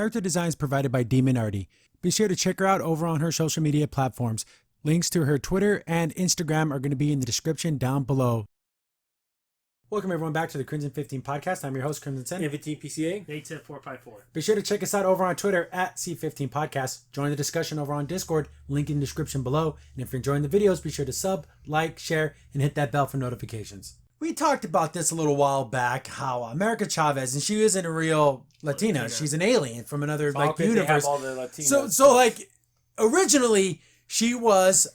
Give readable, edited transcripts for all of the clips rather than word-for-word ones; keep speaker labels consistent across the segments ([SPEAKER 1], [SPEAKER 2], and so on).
[SPEAKER 1] Character design is provided by Demon Arty. Be sure to check her out over on her social media platforms. Links to her Twitter and Instagram are going to be in the description down below. Welcome everyone back to the Crimson 15 podcast. I'm your host, Crimson Sen.
[SPEAKER 2] 15 PCA.
[SPEAKER 3] Native 454.
[SPEAKER 1] Be sure to check us out over on Twitter at C15 Podcast. Join the discussion over on Discord, link in the description below. And if you're enjoying the videos, be sure to sub, like, share, and hit that bell for notifications. We talked about this a little while back, how America Chavez, and she isn't a real Latina. She's an alien from another universe. So originally she was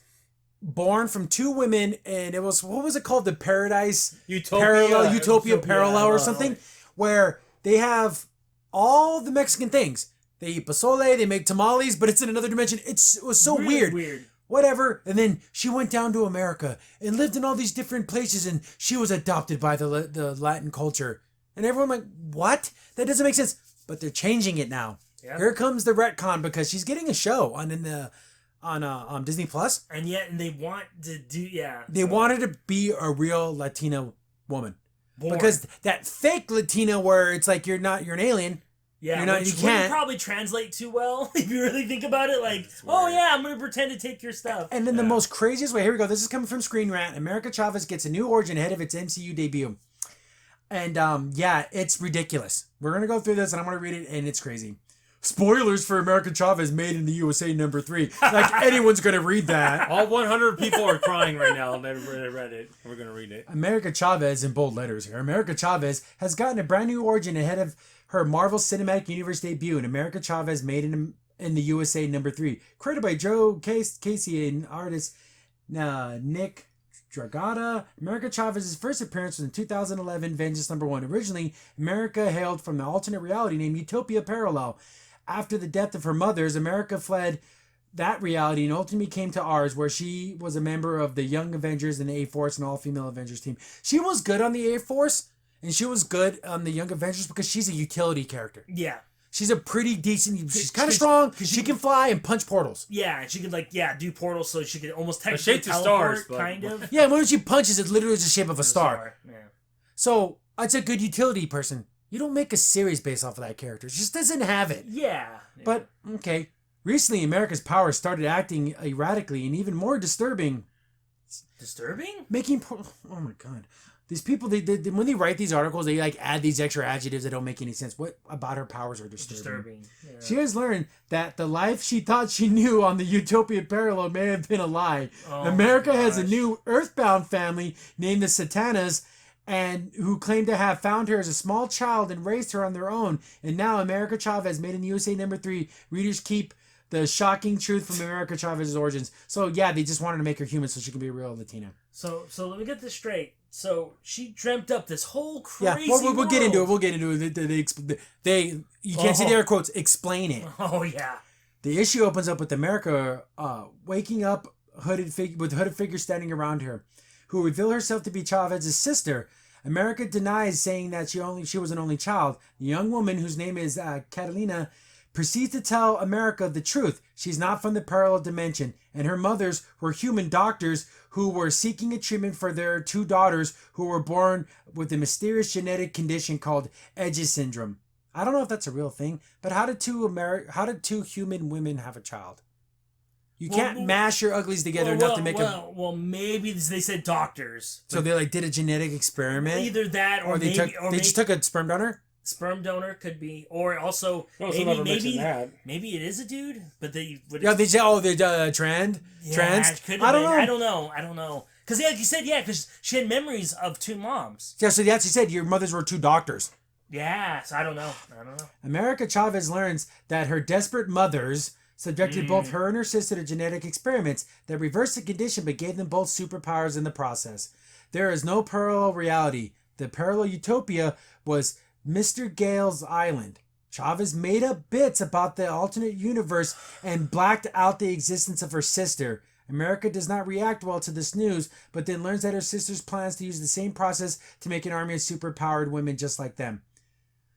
[SPEAKER 1] born from two women, and it was, what was it called? The Paradise Utopia Parallel or something, where they have all the Mexican things. They eat pozole, they make tamales, but it's in another dimension. It was so weird. Whatever. And then she went down to America and lived in all these different places, and she was adopted by the Latin culture. And everyone like, what? That doesn't make sense. But they're changing it now. Yeah. Here comes the retcon, because she's getting a show on Disney Plus,
[SPEAKER 3] and they want to do
[SPEAKER 1] They wanted to be a real Latina woman, because that fake Latina where it's like you're an alien.
[SPEAKER 3] Yeah,
[SPEAKER 1] you can't
[SPEAKER 3] probably translate too well if you really think about it. Like, I'm gonna pretend to take your stuff.
[SPEAKER 1] And then the most craziest way. Here we go. This is coming from Screen Rant. America Chavez gets a new origin ahead of its MCU debut, and it's ridiculous. We're gonna go through this, and I'm gonna read it, and it's crazy. Spoilers for America Chavez made in the USA #3. Like anyone's going to read that.
[SPEAKER 2] All 100 people are crying right now. They read it. We're going to read it.
[SPEAKER 1] America Chavez, in bold letters here. America Chavez has gotten a brand new origin ahead of her Marvel Cinematic Universe debut. And America Chavez made in the USA #3. Created by Joe Casey and artist Nick Dragata. America Chavez's first appearance was in 2011 Vengeance #1. Originally, America hailed from the alternate reality named Utopia Parallel. After the death of her mothers, America fled that reality and ultimately came to ours, where she was a member of the Young Avengers and the A-Force and all-female Avengers team. She was good on the A-Force, and she was good on the Young Avengers because she's a utility character.
[SPEAKER 3] Yeah.
[SPEAKER 1] She's a pretty decent... She's kind of strong. She can fly and punch portals.
[SPEAKER 3] Yeah, and she could, do portals, so she could almost technically teleport, kind of.
[SPEAKER 1] Yeah, when she punches, it's literally the shape of a star.
[SPEAKER 3] Yeah.
[SPEAKER 1] So, it's a good utility person. You don't make a series based off of that character. It just doesn't have it.
[SPEAKER 3] Yeah.
[SPEAKER 1] But, okay. Recently, America's power started acting erratically and even more disturbing.
[SPEAKER 3] Disturbing?
[SPEAKER 1] Oh my God. These people, they when they write these articles, they add these extra adjectives that don't make any sense. What about her powers are disturbing? Yeah. She has learned that the life she thought she knew on the Utopia Parallel may have been a lie. Oh, America has a new Earthbound family named the Satanas, and who claim to have found her as a small child and raised her on their own. And now America Chavez made in the USA #3. Readers keep the shocking truth from America Chavez's origins. So they just wanted to make her human so she can be a real Latina.
[SPEAKER 3] So let me get this straight. So she dreamt up this whole crazy
[SPEAKER 1] we'll get into it. We'll get into it. You can't see the air quotes. Explain it.
[SPEAKER 3] Oh yeah.
[SPEAKER 1] The issue opens up with America waking up with hooded figures standing around her, who reveal herself to be Chavez's sister. America denies, saying that she was an only child. The young woman, whose name is Catalina, proceeds to tell America the truth. She's not from the parallel dimension, and her mothers were human doctors who were seeking a treatment for their two daughters who were born with a mysterious genetic condition called Edges syndrome. I don't know if that's a real thing, but how did two human women have a child? You can't mash your uglies together enough to make a...
[SPEAKER 3] Well, maybe they said doctors.
[SPEAKER 1] So they did a genetic experiment?
[SPEAKER 3] Either that or
[SPEAKER 1] they just took a sperm donor?
[SPEAKER 3] Sperm donor could be, or also maybe it is a dude, but they
[SPEAKER 1] they're trans.
[SPEAKER 3] I don't know. Because like you said, because she had memories of two moms.
[SPEAKER 1] Yeah, so that's, she said your mothers were two doctors.
[SPEAKER 3] Yeah, so I don't know.
[SPEAKER 1] America Chavez learns that her desperate mothers subjected both her and her sister to genetic experiments that reversed the condition but gave them both superpowers in the process. There is no parallel reality. The parallel utopia was Mr. Gale's Island. Chavez made up bits about the alternate universe and blacked out the existence of her sister. America does not react well to this news, but then learns that her sister's plans to use the same process to make an army of superpowered women just like them.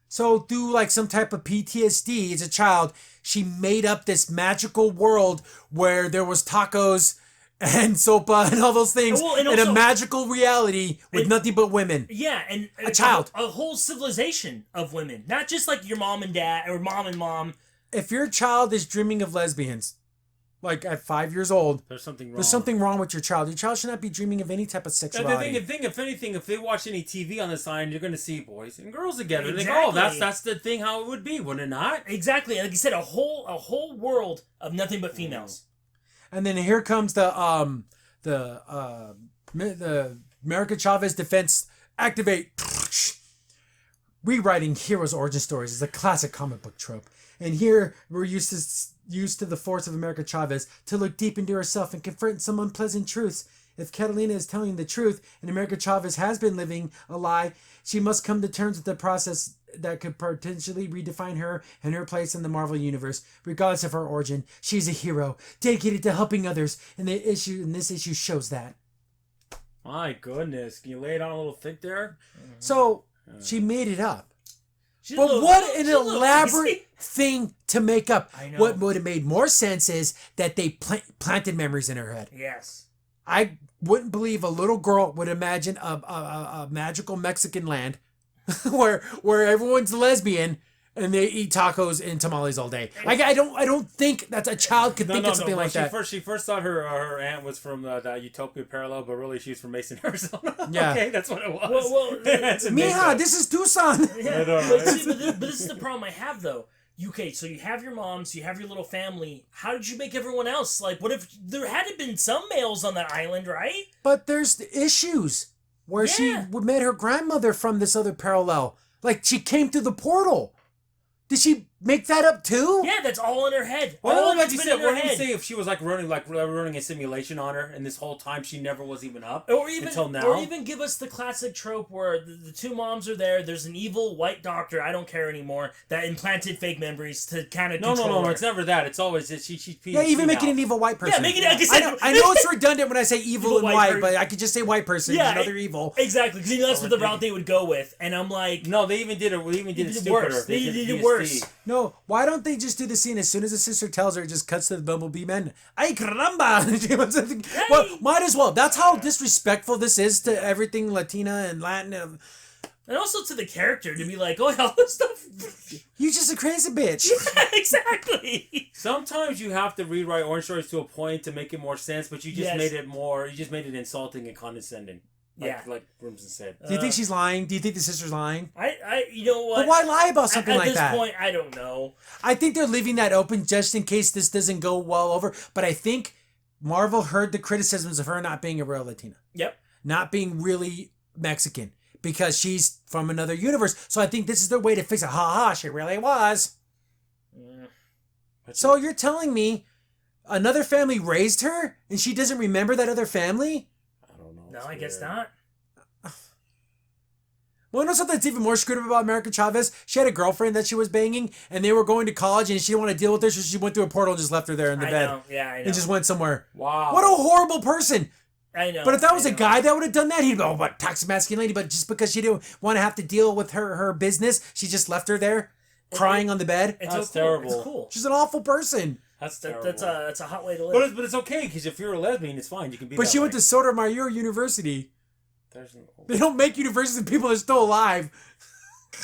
[SPEAKER 1] So through some type of PTSD as a child, she made up this magical world where there was tacos and Sopa and all those things
[SPEAKER 3] Well, and
[SPEAKER 1] in a
[SPEAKER 3] also-
[SPEAKER 1] magical reality with nothing but women.
[SPEAKER 3] Yeah, and
[SPEAKER 1] A child.
[SPEAKER 3] a whole civilization of women, not just like your mom and dad or mom and mom.
[SPEAKER 1] If your child is dreaming of lesbians, like at 5 years old,
[SPEAKER 2] There's something wrong.
[SPEAKER 1] there's something wrong with your child. Your child should not be dreaming of any type of
[SPEAKER 2] The
[SPEAKER 1] sexuality.
[SPEAKER 2] thing, if anything, if they watch any TV on the sign, you're going to see boys and girls together. And they go,
[SPEAKER 3] Exactly.
[SPEAKER 2] oh, that's the thing how it would be, would it not?
[SPEAKER 3] Exactly, like you said, a whole world of nothing but females.
[SPEAKER 1] And then here comes the America Chavez defense activate. Rewriting heroes' origin stories is a classic comic book trope. And here we're used to the force of America Chavez to look deep into herself and confront some unpleasant truths. If Catalina is telling the truth and America Chavez has been living a lie, she must come to terms with the process that could potentially redefine her and her place in the Marvel Universe. Regardless of her origin, she's a hero, dedicated to helping others, and this issue shows that.
[SPEAKER 2] My goodness. Can you lay it on a little thick there?
[SPEAKER 1] So, she made it up.
[SPEAKER 3] She's
[SPEAKER 1] But
[SPEAKER 3] a little-
[SPEAKER 1] what an
[SPEAKER 3] she's a little
[SPEAKER 1] elaborate
[SPEAKER 3] crazy.
[SPEAKER 1] thing to make up.
[SPEAKER 3] I know.
[SPEAKER 1] What would have made more sense is that they planted memories in her head.
[SPEAKER 3] Yes.
[SPEAKER 1] I wouldn't believe a little girl would imagine a magical Mexican land where everyone's lesbian and they eat tacos and tamales all day. Like I don't think that a child could think of something like that.
[SPEAKER 2] She first thought her aunt was from the Utopia Parallel, but really she's from Mason, Arizona.
[SPEAKER 1] Yeah.
[SPEAKER 2] Okay, that's what it was.
[SPEAKER 3] Well,
[SPEAKER 2] That's
[SPEAKER 1] Mija, this is Tucson.
[SPEAKER 3] Yeah,
[SPEAKER 2] I know,
[SPEAKER 3] but,
[SPEAKER 2] right?
[SPEAKER 3] see, but this is the problem I have though. So you have your moms, you have your little family. How did you make everyone else? Like, what if there had to been some males on that island, right?
[SPEAKER 1] But there's the issues where she
[SPEAKER 3] Yeah.
[SPEAKER 1] met her grandmother from this other parallel. Like she came through the portal. Did she make that up too?
[SPEAKER 3] Yeah, that's all in her head.
[SPEAKER 2] Well,
[SPEAKER 3] all
[SPEAKER 2] like
[SPEAKER 3] that's
[SPEAKER 2] you
[SPEAKER 3] been
[SPEAKER 2] said,
[SPEAKER 3] in her
[SPEAKER 2] what did you
[SPEAKER 3] head.
[SPEAKER 2] say if she was running a simulation on her, and this whole time she never was even up
[SPEAKER 3] Or even,
[SPEAKER 2] until now?
[SPEAKER 3] or even give us the classic trope where the two moms are there. There's an evil white doctor. I don't care anymore. That implanted fake memories to kind of
[SPEAKER 2] No,
[SPEAKER 3] her.
[SPEAKER 2] it's never that. It's always that she's
[SPEAKER 1] Yeah, even making an evil white person.
[SPEAKER 3] Yeah, make it. Like I said,
[SPEAKER 1] I know it's redundant when I say evil and
[SPEAKER 3] white
[SPEAKER 1] white,
[SPEAKER 3] person.
[SPEAKER 1] but I could just say white person.
[SPEAKER 3] Yeah,
[SPEAKER 1] Yeah, another evil.
[SPEAKER 3] Exactly, because that's what the route they would go with, and I'm like,
[SPEAKER 2] No, they even did it. We even did it
[SPEAKER 3] did it
[SPEAKER 2] stupider.
[SPEAKER 3] worse. They did it
[SPEAKER 2] PSP.
[SPEAKER 3] worse.
[SPEAKER 1] No, why don't they just do the scene as soon as the sister tells her, it just cuts to the Bumblebee men. Ay caramba! Well, might as well. That's how disrespectful this is to everything Latina and Latin.
[SPEAKER 3] and also to the character to be like, oh, all this stuff.
[SPEAKER 1] You just a crazy bitch.
[SPEAKER 3] Exactly.
[SPEAKER 2] Sometimes you have to rewrite orange stories to a point to make it more sense, but you just
[SPEAKER 3] Yes.
[SPEAKER 2] made it more. You just made it insulting and condescending. Like Grimson said.
[SPEAKER 1] Do you think she's lying? Do you think the sister's lying?
[SPEAKER 3] You know what?
[SPEAKER 1] But why lie about something
[SPEAKER 3] at
[SPEAKER 1] like
[SPEAKER 3] this
[SPEAKER 1] that?
[SPEAKER 3] point, I don't know.
[SPEAKER 1] I think they're leaving that open just in case this doesn't go well over. But I think Marvel heard the criticisms of her not being a real Latina.
[SPEAKER 3] Yep.
[SPEAKER 1] Not being really Mexican. Because she's from another universe. So I think this is their way to fix it. Ha ha, she really was. So you're telling me another family raised her and she doesn't remember that other family?
[SPEAKER 2] I don't know.
[SPEAKER 3] No,
[SPEAKER 2] It's
[SPEAKER 3] I guess
[SPEAKER 2] weird.
[SPEAKER 3] not.
[SPEAKER 1] Well, you know something that's even more screwed up about America Chavez? She had a girlfriend that she was banging, and they were going to college, and she didn't want to deal with her, so she went through a portal and just left her there in the
[SPEAKER 3] I
[SPEAKER 1] bed.
[SPEAKER 3] know. Yeah, I know.
[SPEAKER 1] And just went somewhere.
[SPEAKER 2] Wow.
[SPEAKER 1] What a horrible person.
[SPEAKER 3] I know.
[SPEAKER 1] But if that was
[SPEAKER 3] I
[SPEAKER 1] a
[SPEAKER 3] know.
[SPEAKER 1] guy that would have done that, he'd go, oh, what, toxic masculinity. But just because she didn't want to have to deal with her business, she just left her there, crying on the bed.
[SPEAKER 3] It's
[SPEAKER 2] That's
[SPEAKER 3] so cool.
[SPEAKER 2] terrible.
[SPEAKER 3] It's cool.
[SPEAKER 1] She's an awful person.
[SPEAKER 2] That's terrible.
[SPEAKER 3] That's a hot way to live.
[SPEAKER 2] But it's okay because if you're a lesbian, it's fine. You can be.
[SPEAKER 1] But
[SPEAKER 2] that
[SPEAKER 1] she
[SPEAKER 2] way.
[SPEAKER 1] went to Sotomayor University.
[SPEAKER 2] There's no.
[SPEAKER 1] They don't make universities of people that are still alive.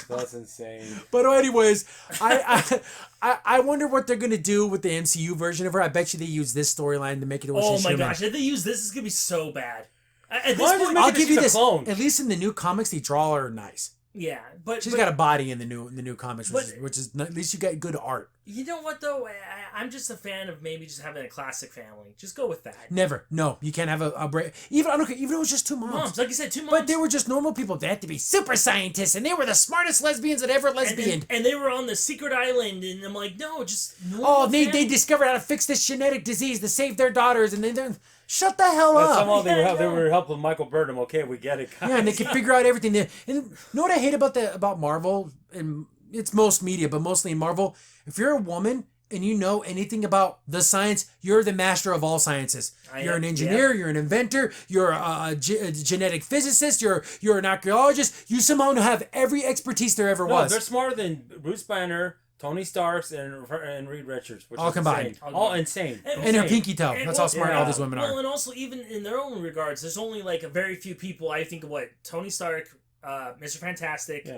[SPEAKER 2] That's insane.
[SPEAKER 1] But anyways, I wonder what they're gonna do with the MCU version of her. I bet you they use this storyline to make it.
[SPEAKER 3] Oh my gosh! If they use this, it's gonna be so bad. At this
[SPEAKER 2] Why
[SPEAKER 3] point,
[SPEAKER 2] make
[SPEAKER 1] I'll
[SPEAKER 2] it
[SPEAKER 1] give you
[SPEAKER 2] she's a
[SPEAKER 1] this.
[SPEAKER 2] clone?
[SPEAKER 1] At least in the new comics, they draw her nice.
[SPEAKER 3] yeah, but
[SPEAKER 1] She's got a body in the new comics,
[SPEAKER 3] But-
[SPEAKER 1] which is at least you get good art.
[SPEAKER 3] You know what though? I'm just a fan of maybe just having a classic family. Just go with that.
[SPEAKER 1] Never, no, you can't have a break. Even I don't care. Even if it was just two moms.
[SPEAKER 3] Moms, like you said, two moms.
[SPEAKER 1] But they were just normal people. They had to be super scientists, and they were the smartest lesbians that ever lesbianed.
[SPEAKER 3] and they were on the secret island, and I'm like, no, just normal
[SPEAKER 1] Oh, they
[SPEAKER 3] family.
[SPEAKER 1] discovered how to fix this genetic disease to save their daughters, and then they're shut the hell
[SPEAKER 2] But
[SPEAKER 1] up.
[SPEAKER 2] somehow they
[SPEAKER 3] Yeah,
[SPEAKER 2] were they
[SPEAKER 3] no.
[SPEAKER 2] were helping Michael Burnham. Okay, we get it. Guys.
[SPEAKER 1] Yeah, and they can figure out everything. And you know what I hate about Marvel, and it's most media, but mostly in Marvel. If you're a woman and you know anything about the science, you're the master of all sciences. You're an engineer, you're an inventor, you're a genetic physicist, you're an archaeologist. You somehow have every expertise there ever
[SPEAKER 2] No,
[SPEAKER 1] was.
[SPEAKER 2] they're smarter than Bruce Banner, Tony Stark's and Reed Richards, which
[SPEAKER 1] All
[SPEAKER 2] is
[SPEAKER 1] combined.
[SPEAKER 2] insane. All insane.
[SPEAKER 1] And her pinky toe. That's how smart all these women are.
[SPEAKER 3] Well, and also even in their own regards, there's only like a very few people. I think what Tony Stark, Mr. Fantastic,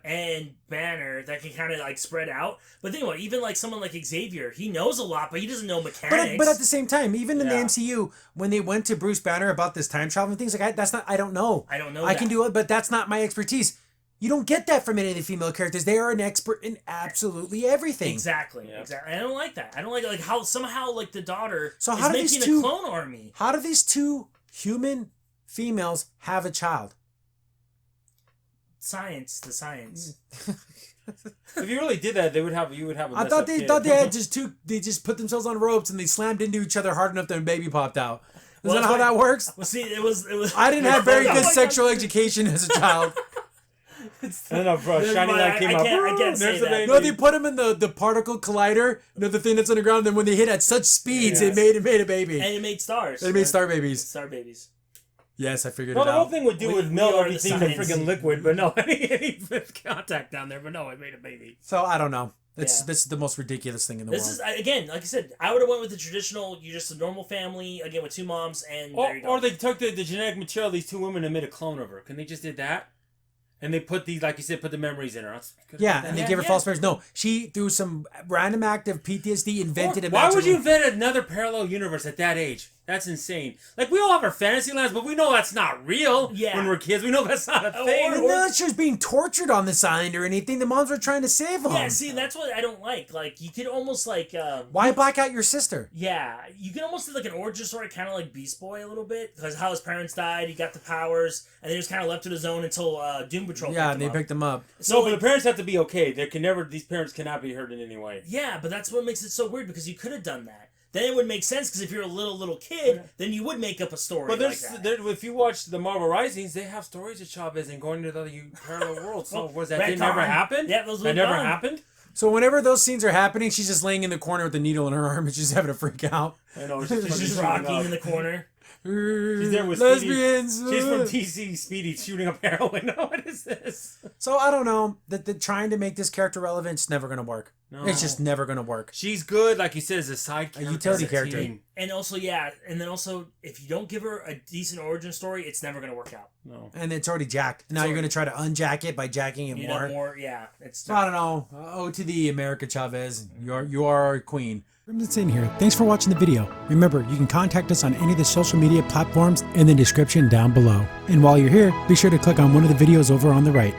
[SPEAKER 3] and Banner that can kind of like spread out. But think about it, even like someone like Xavier, he knows a lot, but he doesn't know mechanics.
[SPEAKER 1] But at the same time, even in the MCU, when they went to Bruce Banner about this time travel and things like that, I don't know. I can do it, but that's not my expertise. You don't get that from any of the female characters. They are an expert in absolutely everything.
[SPEAKER 3] Exactly. I don't like that. I don't like how somehow like the daughter
[SPEAKER 1] is making a clone army. How do these two human females have a child?
[SPEAKER 3] Science.
[SPEAKER 2] If you really did that, you would have a
[SPEAKER 1] I thought they had they just put themselves on ropes and they slammed into each other hard enough that a baby popped out. Is that how that works?
[SPEAKER 3] Well, see, it was.
[SPEAKER 1] I didn't have very good sexual education as a child.
[SPEAKER 2] No, bro. Shiny light came out.
[SPEAKER 3] I can't say that.
[SPEAKER 1] No, they put him in the particle collider. You know, the thing that's on the ground. Then when they hit at such speeds, it made a baby.
[SPEAKER 3] And it made stars.
[SPEAKER 1] It made star babies.
[SPEAKER 3] Star babies.
[SPEAKER 1] Yes, I figured it out.
[SPEAKER 2] The whole thing would melt everything to freaking liquid, but no, any contact down there, but no, it made a baby.
[SPEAKER 1] So I don't know. This is the most ridiculous thing in the world.
[SPEAKER 3] This is again, like I said, I would have went with the traditional. You're just a normal family again with two moms, and there you go.
[SPEAKER 2] Or they took the genetic material of these two women and made a clone of her. Can they just did that? And they put the, like you said, put the memories in her.
[SPEAKER 1] And they gave her false memories. No, she, through some random act of PTSD, invented a
[SPEAKER 2] Why would you invent another parallel universe at that age? That's insane. Like, we all have our fantasy lands, but we know that's not real when we're kids. We know that's not a thing.
[SPEAKER 1] Or not she was being tortured on this island or anything. The moms were trying to save them.
[SPEAKER 3] Yeah, see, that's what I don't like. Like, you could almost, like...
[SPEAKER 1] why black out your sister?
[SPEAKER 3] Yeah, you can almost do, like, an origin story, kind of like Beast Boy a little bit. Because how his parents died, he got the powers, and then he was kind of left to his own until Doom Patrol
[SPEAKER 1] picked him up.
[SPEAKER 2] So, but the parents have to be okay. These parents cannot be hurt in any way.
[SPEAKER 3] Yeah, but that's what makes it so weird, because you could have done that. Then it would make sense, because if you're a little kid, then you would make up a story like that.
[SPEAKER 2] If you watch the Marvel Risings, they have stories of Chavez and going to the other parallel worlds. So was that never happened?
[SPEAKER 3] Yeah, those
[SPEAKER 2] that never happened?
[SPEAKER 1] So whenever those scenes are happening, she's just laying in the corner with the needle in her arm and she's having a freak out.
[SPEAKER 2] I know.
[SPEAKER 3] She's just rocking in the corner.
[SPEAKER 1] She's
[SPEAKER 2] there with
[SPEAKER 1] lesbians.
[SPEAKER 2] She's from DC Speedy shooting up heroin. What is this?
[SPEAKER 1] So I don't know. That trying to make this character relevant, it's never going to work. No. It's just never going to work.
[SPEAKER 2] She's good, like you said, as a side character.
[SPEAKER 1] A utility character.
[SPEAKER 3] And also, if you don't give her a decent origin story, it's never going to work out.
[SPEAKER 2] No.
[SPEAKER 1] And it's already jacked. Now you're going to try to unjack it by jacking it more.
[SPEAKER 3] It's
[SPEAKER 1] I don't know. To the America Chavez. You are our queen. That's in here. Thanks for watching the video. Remember, you can contact us on any of the social media platforms in the description down below. And while you're here, be sure to click on one of the videos over on the right.